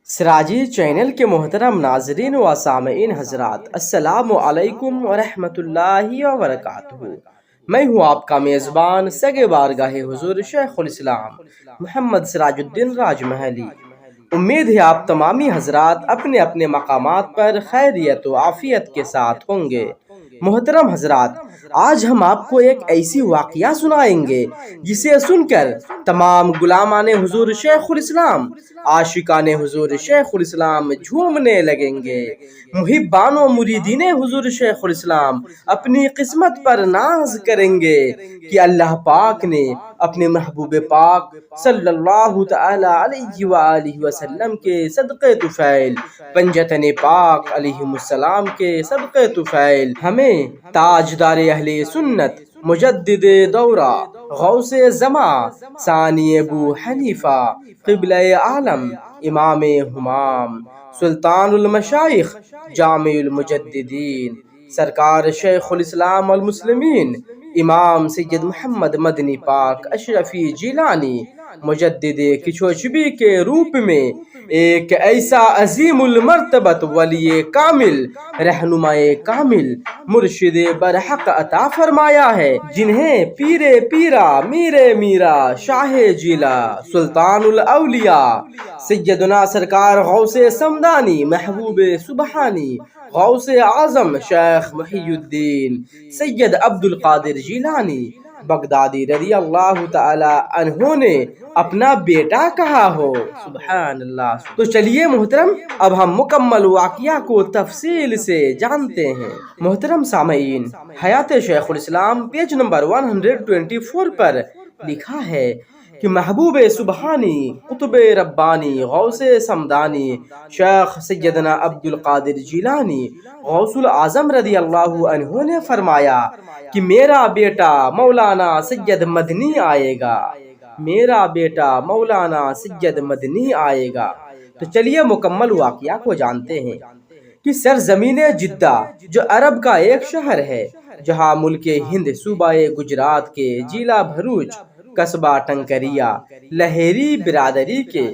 سراجی channel کے محترم ناظرین و سامعین حضرات، السلام علیکم ورحمۃ اللہ وبرکاتہ۔ میں ہوں آپ کا میزبان سگے بارگاہ حضور شیخ الاسلام محمد سراج الدین راج محلی۔ امید ہے آپ تمامی حضرات اپنے اپنے مقامات پر خیریت و عافیت کے ساتھ ہوں گے۔ محترم حضرات، آج ہم آپ کو ایک ایسی واقعہ سنائیں گے جسے سن کر تمام غلامان حضور شیخ الاسلام، عاشقان حضور شیخ الاسلام جھومنے لگیں گے۔ محبان و مریدین حضور شیخ الاسلام اپنی قسمت پر ناز کریں گے کہ اللہ پاک نے اپنے محبوب پاک صلی اللہ تعالی علیہ وآلہ وسلم کے صدقے طفیل، پنجتن پاک علیہ السلام کے صدقے طفیل ہمیں تاجدار اہل سنت، مجدد دورہ، غوث زماں، ثانی ابو حنیفہ، قبلہ عالم، امام ہمام، سلطان المشائخ، جامع المجددین، سرکار شیخ الاسلام والمسلمین، امام سید محمد مدنی پاک اشرفی جیلانی، مجدد کچھوچبی کے روپ میں ایک ایسا عظیم المرتبت ولی کامل، رہنمائے کامل، مرشد برحق عطا فرمایا ہے، جنہیں پیر پیرا، میر میرا، شاہ جیلا، سلطان الاولیاء، سیدنا سرکار غوث سمدانی، محبوب سبحانی، غوث اعظم شیخ محی الدین سید عبد القادر جیلانی بغدادی رضی اللہ تعالی عنہ نے اپنا بیٹا کہا ہو۔ سبحان اللہ۔ تو چلیے محترم، اب ہم مکمل واقعہ کو تفصیل سے جانتے ہیں۔ محترم سامعین، حیات شیخ الاسلام پیج نمبر 124 پر لکھا ہے کہ محبوب سبحانی، قطب ربانی، غوث سمدانی، شیخ سیدنا عبد القادر جیلانی غوث العظم رضی اللہ عنہ نے فرمایا کہ میرا بیٹا مولانا سید مدنی آئے گا، میرا بیٹا مولانا سید مدنی آئے گا۔ تو چلیے مکمل واقعہ کو جانتے ہیں کہ سرزمین جدہ جو عرب کا ایک شہر ہے، جہاں ملک ہند صوبہ گجرات کے ضلع بھروچ، قصبہ ٹنکریا، لہری برادری کے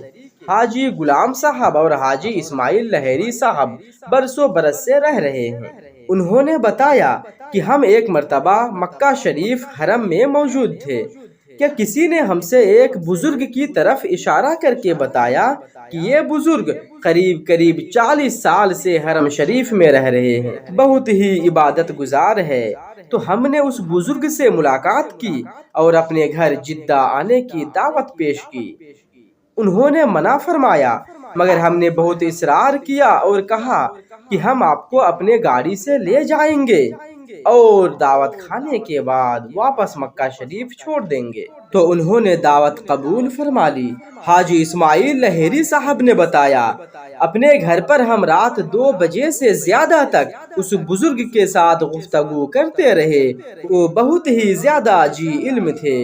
حاجی غلام صاحب اور حاجی اسماعیل لہری صاحب برسوں برس سے رہ رہے ہیں۔ انہوں نے بتایا کہ ہم ایک مرتبہ مکہ شریف حرم میں موجود تھے کہ کسی نے ہم سے ایک بزرگ کی طرف اشارہ کر کے بتایا کہ یہ بزرگ قریب 40 سال سے حرم شریف میں رہ رہے ہیں، بہت ہی عبادت گزار ہے۔ تو ہم نے اس بزرگ سے ملاقات کی اور اپنے گھر جدہ آنے کی دعوت پیش کی۔ انہوں نے منع فرمایا، مگر ہم نے بہت اصرار کیا اور کہا کہ ہم آپ کو اپنے گاڑی سے لے جائیں گے اور دعوت کھانے کے بعد واپس مکہ شریف چھوڑ دیں گے۔ تو انہوں نے دعوت قبول فرما لی۔ حاجی اسماعیل لہری صاحب نے بتایا، اپنے گھر پر ہم رات 2 بجے سے زیادہ تک اس بزرگ کے ساتھ گفتگو کرتے رہے۔ وہ بہت ہی زیادہ جی علم تھے۔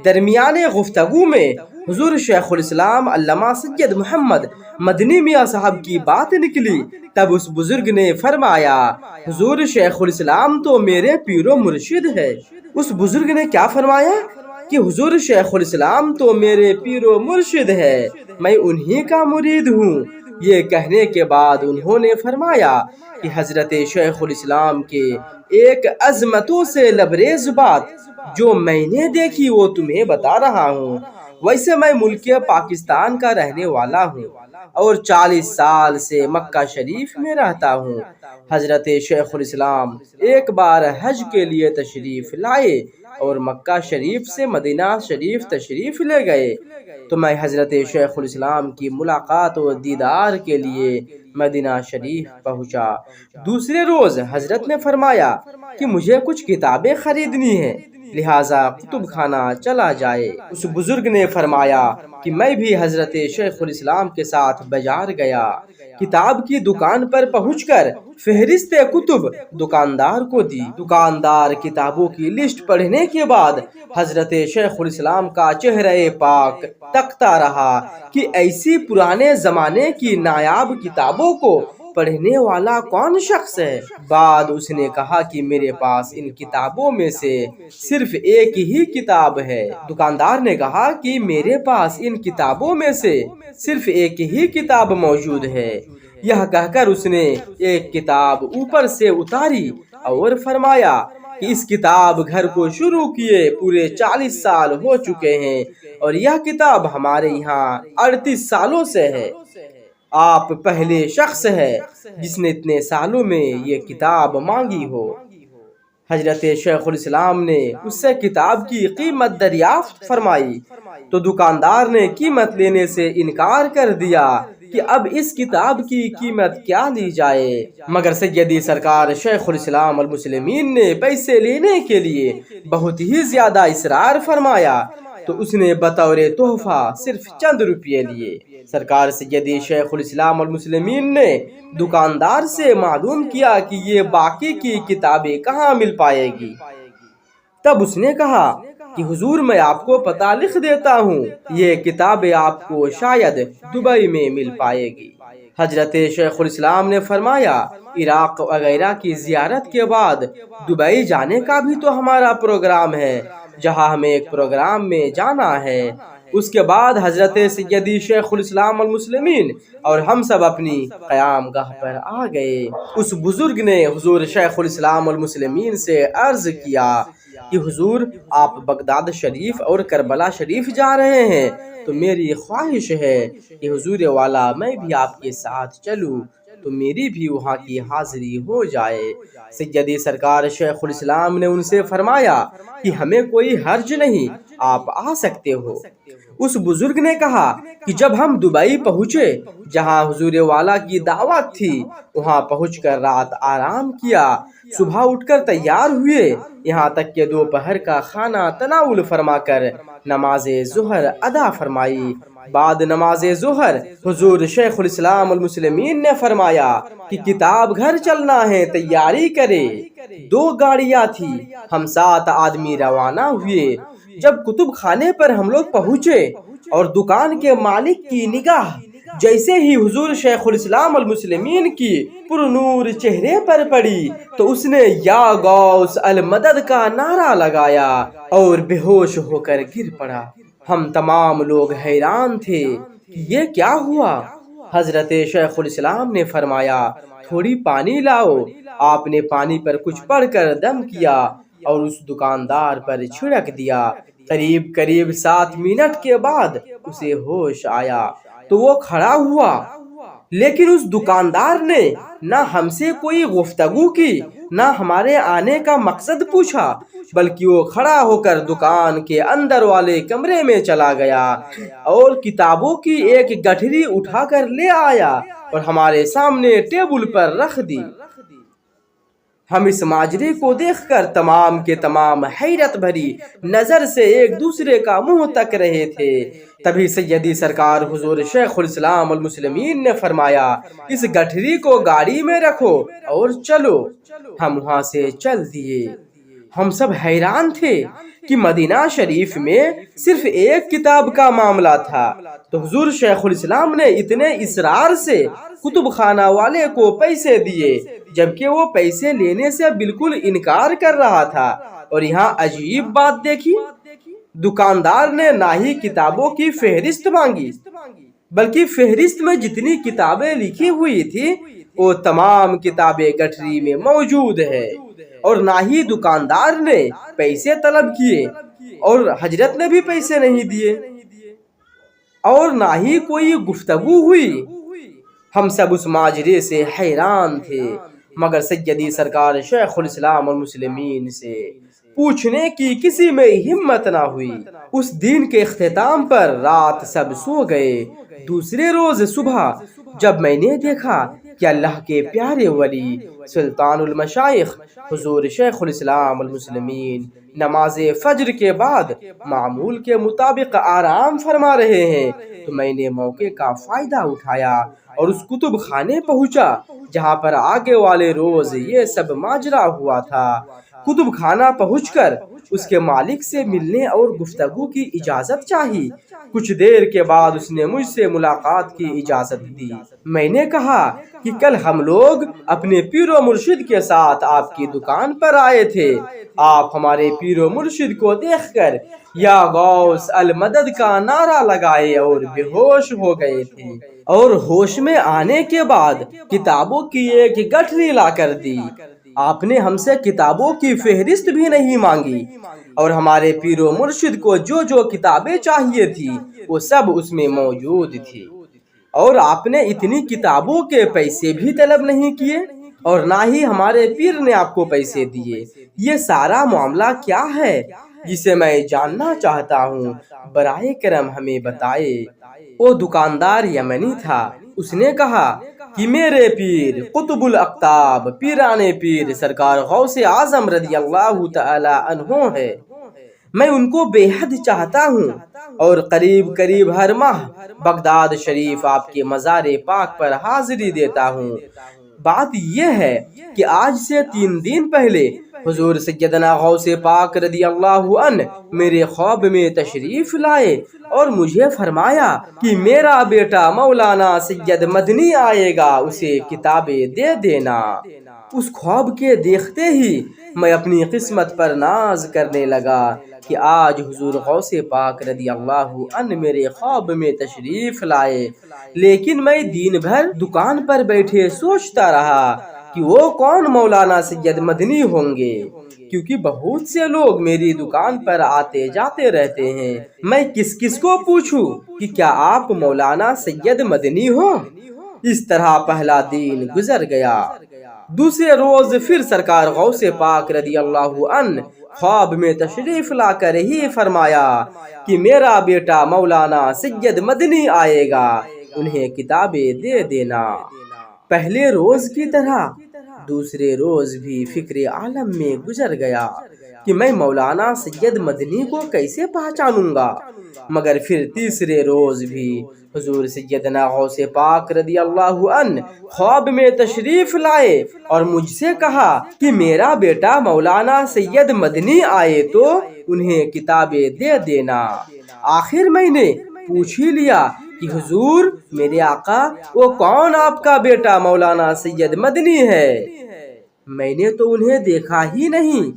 درمیان گفتگو میں حضور شیخ الاسلام علامہ سید محمد مدنی میاں صاحب کی بات نکلی۔ تب اس بزرگ نے فرمایا، حضور شیخ الاسلام تو میرے پیر و مرشد ہے۔ اس بزرگ نے کیا فرمایا کہ حضور شیخ الاسلام تو میرے پیر و مرشد ہے، میں انہی کا مرید ہوں۔ یہ کہنے کے بعد انہوں نے فرمایا کہ حضرت شیخ الاسلام کے ایک عظمتوں سے لبریز بات جو میں نے دیکھی وہ تمہیں بتا رہا ہوں۔ ویسے میں ملک پاکستان کا رہنے والا ہوں اور 40 سال سے مکہ شریف میں رہتا ہوں۔ حضرت شیخ الاسلام ایک بار حج کے لیے تشریف لائے اور مکہ شریف سے مدینہ شریف تشریف لے گئے، تو میں حضرت شیخ الاسلام کی ملاقات و دیدار کے لیے مدینہ شریف پہنچا۔ دوسرے روز حضرت نے فرمایا کہ مجھے کچھ کتابیں خریدنی ہیں، لہٰذا کتب خانہ چلا جائے۔ اس بزرگ نے فرمایا کہ میں بھی حضرت شیخ الاسلام کے ساتھ بازار گیا۔ کتاب کی دکان پر پہنچ کر فہرست کتب دکاندار کو دی۔ دکاندار کتابوں کی لسٹ پڑھنے کے بعد حضرت شیخ الاسلام کا چہرہ پاک تکتا رہا کہ ایسی پرانے زمانے کی نایاب کتابوں کو پڑھنے والا کون شخص ہے؟ بعد اس نے کہا کہ میرے پاس ان کتابوں میں سے صرف ایک ہی کتاب ہے۔ دکاندار نے کہا کہ میرے پاس ان کتابوں میں سے صرف ایک ہی کتاب موجود ہے۔ یہ کہہ کر اس نے ایک کتاب اوپر سے اتاری اور فرمایا کہ اس کتاب گھر کو شروع کیے پورے 40 سال ہو چکے ہیں اور یہ کتاب ہمارے یہاں 38 سالوں سے ہے۔ آپ پہلے شخص ہے جس نے اتنے سالوں میں یہ کتاب مانگی ہو۔ حضرت شیخ الاسلام نے اس سے کتاب کی قیمت دریافت فرمائی تو دکاندار نے قیمت لینے سے انکار کر دیا کہ اب اس کتاب کی قیمت کیا لی جائے، مگر سیدی سرکار شیخ الاسلام المسلمین نے پیسے لینے کے لیے بہت ہی زیادہ اصرار فرمایا تو اس نے بطور تحفہ صرف چند روپے لیے۔ سرکار سیدی شیخ الاسلام المسلمین نے دکاندار سے معلوم کیا کہ یہ باقی کی کتابیں کہاں مل پائے گی۔ تب اس نے کہا کہ حضور میں آپ کو پتہ لکھ دیتا ہوں، یہ کتابیں آپ کو شاید دبئی میں مل پائے گی۔ حضرت شیخ الاسلام نے فرمایا عراق وغیرہ کی زیارت کے بعد دبئی جانے کا بھی تو ہمارا پروگرام ہے، جہاں ہمیں ایک پروگرام میں جانا ہے۔ اس کے بعد حضرت سیدی شیخ الاسلام المسلمین اور ہم سب اپنی قیام گاہ پر آ گئے۔ اس بزرگ نے حضور شیخ الاسلام المسلمین سے عرض کیا کہ حضور آپ بغداد شریف اور کربلا شریف جا رہے ہیں تو میری خواہش ہے کہ حضور والا میں بھی آپ کے ساتھ چلوں تو میری بھی وہاں کی حاضری ہو جائے۔ سیدی سرکار شیخ الاسلام نے ان سے فرمایا کہ ہمیں کوئی حرج نہیں، آپ آ سکتے ہو۔ اس بزرگ نے کہا کہ جب ہم دبئی پہنچے جہاں حضور والا کی دعوت تھی، وہاں پہنچ کر رات آرام کیا، صبح اٹھ کر تیار ہوئے، یہاں تک کہ دوپہر کا کھانا تناول فرما کر نماز ظہر ادا فرمائی۔ بعد نماز ظہر حضور شیخ الاسلام المسلمین نے فرمایا کہ کتاب گھر چلنا ہے، تیاری کرے۔ 2 گاڑیاں تھی، ہم 7 آدمی روانہ ہوئے۔ جب کتب خانے پر ہم لوگ پہنچے اور دکان کے مالک کی نگاہ جیسے ہی حضور شیخ الاسلام المسلمین کی پرنور چہرے پر پڑی تو اس نے یا غوث المدد کا نعرہ لگایا اور بے ہوش ہو کر گر پڑا۔ ہم تمام لوگ حیران تھے کہ یہ کیا ہوا۔ حضرت شیخ الاسلام نے فرمایا تھوڑی پانی لاؤ۔ آپ نے پانی پر کچھ پڑھ کر دم کیا اور اس دکاندار پر چھڑک دیا۔ قریب 7 منٹ کے بعد اسے ہوش آیا تو وہ کھڑا ہوا، لیکن اس دکاندار نے نہ ہم سے کوئی گفتگو کی، نہ ہمارے آنے کا مقصد پوچھا، بلکہ وہ کھڑا ہو کر دکان کے اندر والے کمرے میں چلا گیا اور کتابوں کی ایک گٹھری اٹھا کر لے آیا اور ہمارے سامنے ٹیبل پر رکھ دی۔ ہم اس ماجرے کو دیکھ کر تمام کے تمام حیرت بھری نظر سے ایک دوسرے کا منہ تک رہے تھے۔ تبھی سیدی سرکار حضور شیخ الاسلام المسلمین نے فرمایا اس گٹھری کو گاڑی میں رکھو اور چلو۔ ہم وہاں سے چل دیے۔ ہم سب حیران تھے کہ مدینہ شریف میں صرف ایک کتاب کا معاملہ تھا تو حضور شیخ الاسلام نے اتنے اصرار سے کتب خانہ والے کو پیسے دیے، جبکہ وہ پیسے لینے سے بالکل انکار کر رہا تھا۔ اور یہاں عجیب بات دیکھی، دکاندار نے نہ ہی کتابوں کی فہرست مانگی، بلکہ فہرست میں جتنی کتابیں لکھی ہوئی تھی وہ تمام کتابیں گٹھری میں موجود ہے، اور نہ ہی دکاندار نے پیسے طلب کیے اور حضرت نے بھی پیسے نہیں دیے، اور نہ ہی کوئی گفتگو ہوئی۔ ہم سب اس ماجرے سے حیران تھے، مگر سیدی سرکار شیخ الاسلام المسلمین سے پوچھنے کی کسی میں ہمت نہ ہوئی۔ اس دن کے اختتام پر رات سب سو گئے۔ دوسرے روز صبح جب میں نے دیکھا کہ اللہ کے پیارے ولی سلطان المشائخ حضور شیخ الاسلام المسلمین نماز فجر کے بعد معمول کے مطابق آرام فرما رہے ہیں تو میں نے موقع کا فائدہ اٹھایا اور اس کتب خانے پہنچا جہاں پر آگے والے روز یہ سب ماجرا ہوا تھا۔ کتب خانہ پہنچ کر اس کے مالک سے ملنے اور گفتگو کی اجازت چاہی۔ کچھ دیر کے بعد اس نے مجھ سے ملاقات کی اجازت دی۔ میں نے کہا کہ کل ہم لوگ اپنے پیر و مرشد کے ساتھ آپ کی دکان پر آئے تھے۔ آپ ہمارے پیر و مرشد کو دیکھ کر یا غوث المدد کا نعرہ لگائے اور بے ہوش ہو گئے تھے، اور ہوش میں آنے کے بعد کتابوں کی ایک گٹھری لا کر دی۔ آپ نے ہم سے کتابوں کی فہرست بھی نہیں مانگی، اور ہمارے پیر و مرشد کو جو جو کتابیں چاہیے تھی وہ سب اس میں موجود تھی، اور آپ نے اتنی کتابوں کے پیسے بھی طلب نہیں کیے، اور نہ ہی ہمارے پیر نے آپ کو پیسے دیے۔ یہ سارا معاملہ کیا ہے جسے میں جاننا چاہتا ہوں، برائے کرم ہمیں بتائے۔ وہ دکاندار یمنی تھا۔ اس نے کہا کہ میرے پیر قطب الاقطاب پیران پیر سرکار غوث اعظم رضی اللہ تعالی عنہ ہے۔ میں ان کو بے حد چاہتا ہوں، اور قریب قریب ہر ماہ بغداد شریف آپ کے مزار پاک پر حاضری دیتا ہوں۔ بات یہ ہے کہ آج سے 3 دن پہلے حضور سیدنا غوث پاک رضی اللہ عنہ میرے خواب میں تشریف لائے اور مجھے فرمایا کہ میرا بیٹا مولانا سید مدنی آئے گا، اسے کتابیں دے دینا۔ اس خواب کے دیکھتے ہی میں اپنی قسمت پر ناز کرنے لگا کہ آج حضور غوث پاک رضی اللہ عنہ میرے خواب میں تشریف لائے، لیکن میں دن بھر دکان پر بیٹھے سوچتا رہا کہ وہ کون مولانا سید مدنی ہوں گے، کیونکہ بہت سے لوگ میری دکان پر آتے جاتے رہتے ہیں۔ میں کس کس کو پوچھوں کہ کیا آپ مولانا سید مدنی ہو؟ اس طرح پہلا دن گزر گیا۔ دوسرے روز پھر سرکار غوث پاک رضی اللہ عنہ خواب میں تشریف لا کر ہی فرمایا کہ میرا بیٹا مولانا سید مدنی آئے گا، انہیں کتابیں دے دینا۔ پہلے روز کی طرح دوسرے روز بھی فکر عالم میں گزر گیا کہ میں مولانا سید مدنی کو کیسے پہچانوں گا، مگر پھر تیسرے روز بھی حضور سیدنا غوث پاک رضی اللہ عنہ خواب میں تشریف لائے اور مجھ سے کہا کہ میرا بیٹا مولانا سید مدنی آئے تو انہیں کتابیں دے دینا۔ آخر میں نے پوچھ ہی لیا کہ حضور میرے آقا وہ کون آپ کا بیٹا مولانا سید مدنی ہے؟ میں نے تو انہیں دیکھا ہی نہیں،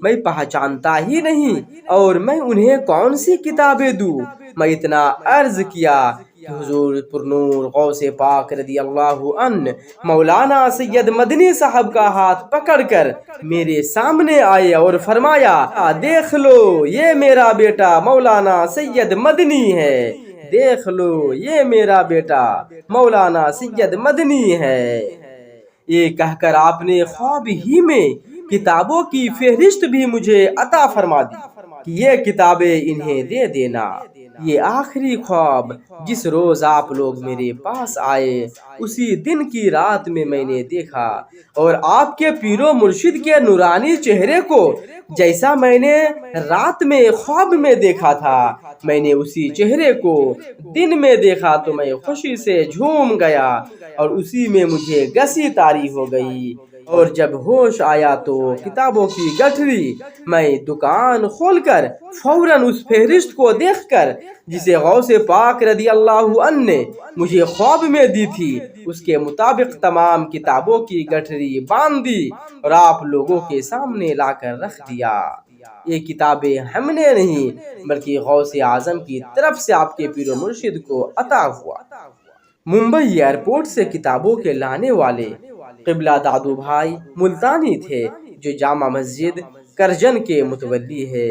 میں پہچانتا ہی نہیں، اور میں انہیں کون سی کتابیں دوں؟ میں اتنا عرض کیا کہ حضور پرنور غوث پاک رضی اللہ عنہ مولانا سید مدنی صاحب کا ہاتھ پکڑ کر میرے سامنے آئے اور فرمایا دیکھ لو یہ میرا بیٹا مولانا سید مدنی ہے، دیکھ لو یہ میرا بیٹا مولانا سید مدنی ہے۔ یہ کہہ کر آپ نے خواب ہی میں کتابوں کی فہرست بھی مجھے عطا فرما دی کہ یہ کتابیں انہیں دے دینا۔ یہ آخری خواب جس روز آپ لوگ میرے پاس آئے اسی دن کی رات میں نے دیکھا، اور آپ کے پیر و مرشد کے نورانی چہرے کو جیسا میں نے رات میں خواب میں دیکھا تھا، میں نے اسی چہرے کو دن میں دیکھا تو میں خوشی سے جھوم گیا اور اسی میں مجھے گسی طاری ہو گئی، اور جب ہوش آیا تو کتابوں کی گٹھری میں دکان کھول کر فوراً اس فہرست کو دیکھ کر جسے غوث پاک رضی اللہ عنہ نے مجھے خواب میں دی تھی اس کے مطابق تمام کتابوں کی گٹھری باندھ دی اور آپ لوگوں کے سامنے لا کر رکھ دیا۔ یہ کتابیں ہم نے نہیں بلکہ غوث اعظم کی طرف سے آپ کے پیر و مرشد کو عطا ہوا۔ ممبئی ایئرپورٹ سے کتابوں کے لانے والے قبلہ دادو بھائی ملتانی تھے جو جامع مسجد کرجن کے متولی ہے۔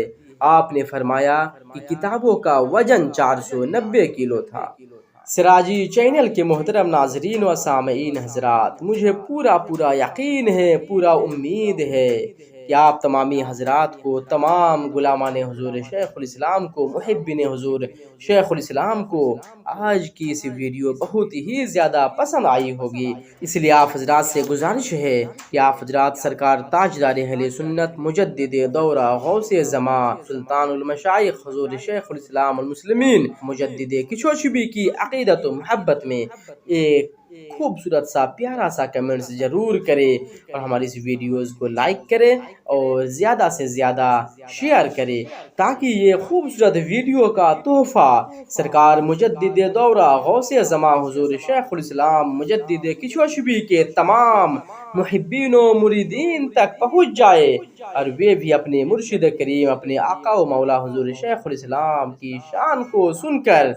آپ نے فرمایا کہ کتابوں کا وزن 490 کلو تھا۔ سراجی چینل کے محترم ناظرین و سامعین حضرات، مجھے پورا یقین ہے، پورا امید ہے کہ آپ تمامی حضرات کو، تمام غلامان حضور شیخ الاسلام کو، محبین حضور شیخ الاسلام کو آج کی اس ویڈیو بہت ہی زیادہ پسند آئی ہوگی۔ اس لیے آپ حضرات سے گزارش ہے کہ آپ حضرات سرکار تاجدار اہل سنت مجدد دورہ غوث زمان سلطان المشائخ حضور شیخ الاسلام المسلمین مجدد کچھوچبی کی عقیدت و محبت میں ایک خوبصورت سا پیارا سا کمنٹس ضرور کرے اور ہماری اس ویڈیوز کو لائک کرے اور زیادہ سے زیادہ شیئر کرے تاکہ یہ خوبصورت ویڈیو کا تحفہ سرکار مجدد دورہ غوث زمان حضور شیخ الاسلام مجدد کچھوشبی کے تمام محبین و مریدین تک پہنچ جائے اور وہ بھی اپنے مرشد کریم اپنے آقا و مولا حضور شیخ الاسلام کی شان کو سن کر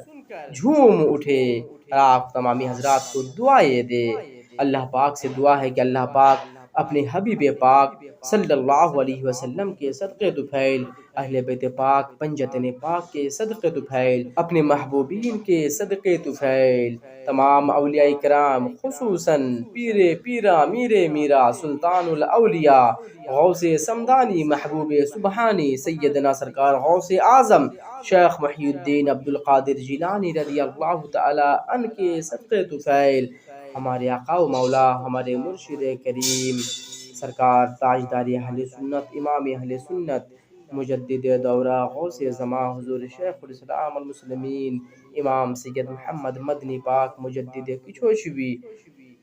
جھوم اٹھے اور آپ تمامی حضرات کو دعائیں دے۔ اللہ پاک سے دعا ہے کہ اللہ پاک اپنے حبیب پاک صلی اللہ علیہ وسلم کے صدقے طفیل، اہل بیت پاک پنجتن پاک کے صدقے طفیل، اپنے محبوبین کے صدقے طفیل، تمام اولیاء کرام خصوصاً پیر پیرا میر میرا سلطان الاولیاء غوث سمدانی محبوب سبحانی سیدنا سرکار غوث اعظم شیخ محی الدین عبد القادر جیلانی رضی اللہ تعالی عنہ کے صدقے طفیل، ہمارے آقا و مولا ہمارے مرشد کریم سرکار تاجدار اہل سنت امام اہل سنت مجدد دورہ غوث زمان حضور شیخ الاسلام المسلمین امام سید محمد مدنی پاک مجدد کچھوشوی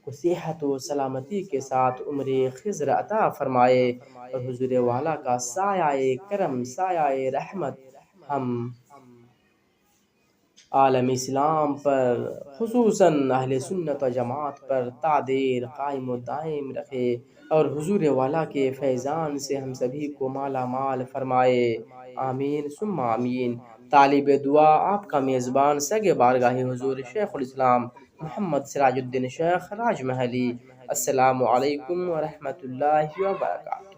کو صحت و سلامتی کے ساتھ عمر خضر عطا فرمائے اور حضور والا کا سایہ کرم سایہ رحمت ہم عالم اسلام پر خصوصاً اہل سنت و جماعت پر تعدیر قائم و دائم رکھے اور حضور والا کے فیضان سے ہم سبھی کو مالا مال فرمائے، آمین ثم آمین۔ طالب دعا آپ کا میزبان سگ بارگاہ حضور شیخ الاسلام محمد سراج الدین شیخ راج محلی۔ السلام علیکم ورحمۃ اللہ وبرکاتہ۔